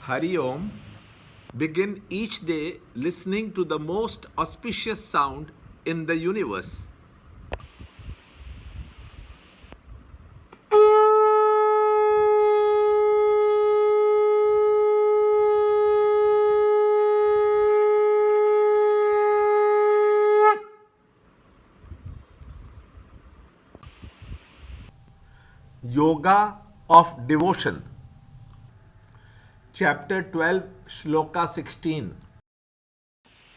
Hari Om, begin each day listening to the most auspicious sound in the universe. Yoga of Devotion. Chapter 12, Shloka 16.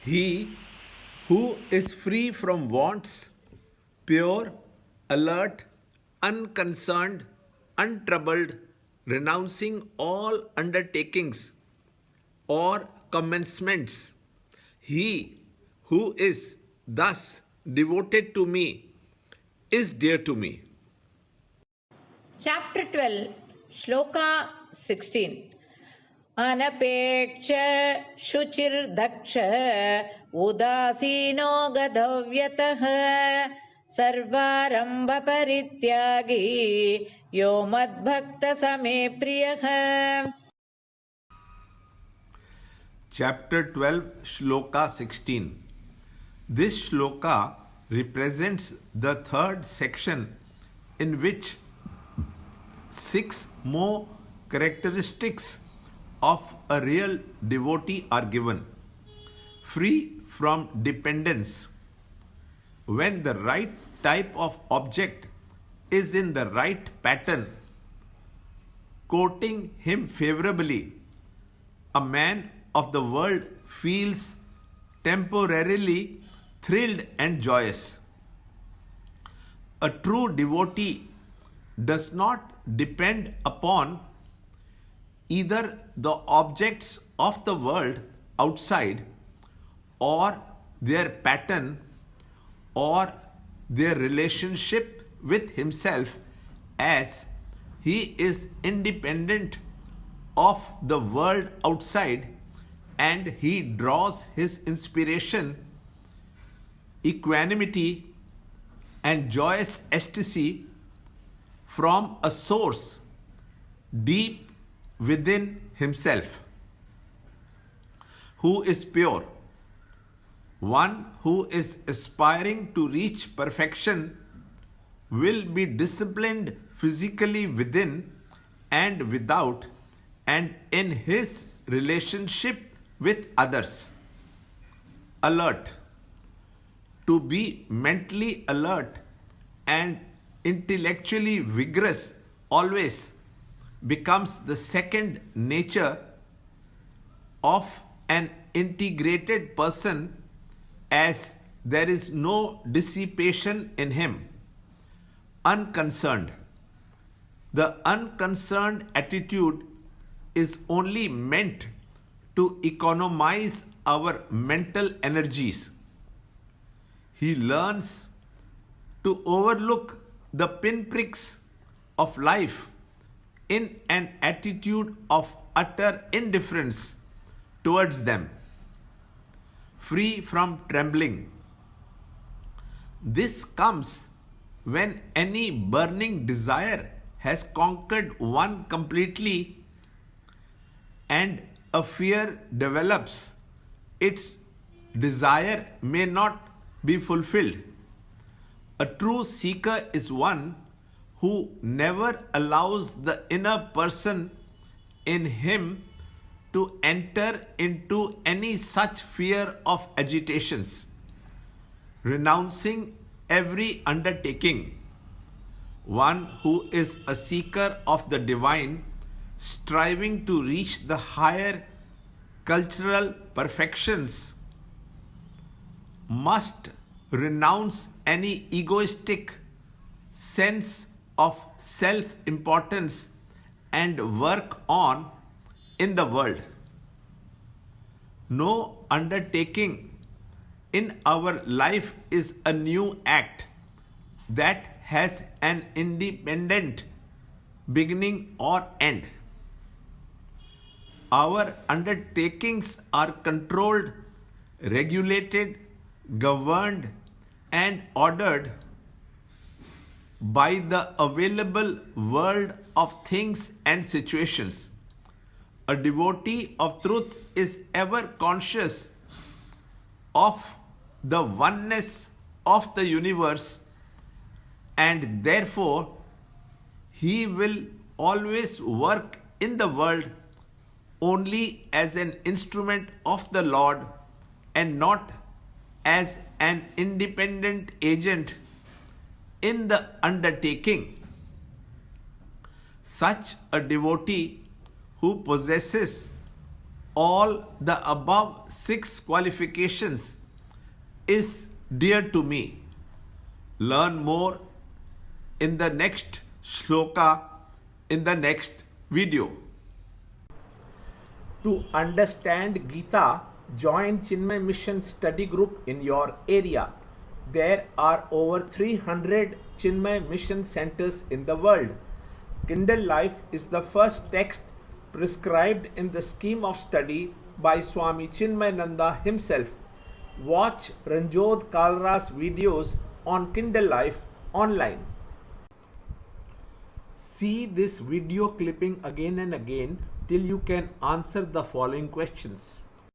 He who is free from wants, pure, alert, unconcerned, untroubled, renouncing all undertakings or commencements, he who is thus devoted to me is dear to me. Chapter 12, Shloka 16. अनपेक्ष शुचिर्दक्ष उदासीनो गतव्यतः सर्वारंभ परित्यागी यो मद्भक्त समे प्रियः. Chapter 12, Shloka 16. This shloka represents the third section in which 6 more characteristics of a real devotee are given. Free from dependence. When the right type of object is in the right pattern, courting him favorably, a man of the world feels temporarily thrilled and joyous. A true devotee does not depend upon either the objects of the world outside or their pattern or their relationship with himself, as he is independent of the world outside and he draws his inspiration, equanimity, and joyous ecstasy from a source deep within himself. Who is pure? One who is aspiring to reach perfection will be disciplined physically within and without and in his relationship with others. Alert. To be mentally alert and intellectually vigorous always becomes the second nature of an integrated person, as there is no dissipation in him. Unconcerned. The unconcerned attitude is only meant to economize our mental energies. He learns to overlook the pinpricks of life in an attitude of utter indifference towards them, free from trembling. This comes when any burning desire has conquered one completely and a fear develops. Its desire may not be fulfilled. A true seeker is one who never allows the inner person in him to enter into any such fear of agitations, renouncing every undertaking. One who is a seeker of the divine, striving to reach the higher cultural perfections, must renounce any egoistic sense of self-importance and work on in the world. No undertaking in our life is a new act that has an independent beginning or end. Our undertakings are controlled, regulated, governed, and ordered by the available world of things and situations. a devotee of truth is ever conscious of the oneness of the universe, and therefore he will always work in the world only as an instrument of the Lord and not as an independent agent in the undertaking. Such a devotee who possesses all the above 6 qualifications is dear to me. Learn more in the next shloka in the next video. To understand Gita, join Chinmaya Mission study group in your area. There are over 300 Chinmaya Mission centers in the world. Kindle Life is the first text prescribed in the scheme of study by Swami Chinmayananda himself. Watch Ranjod Kalra's videos on Kindle Life online. See this video clipping again and again till you can answer the following questions.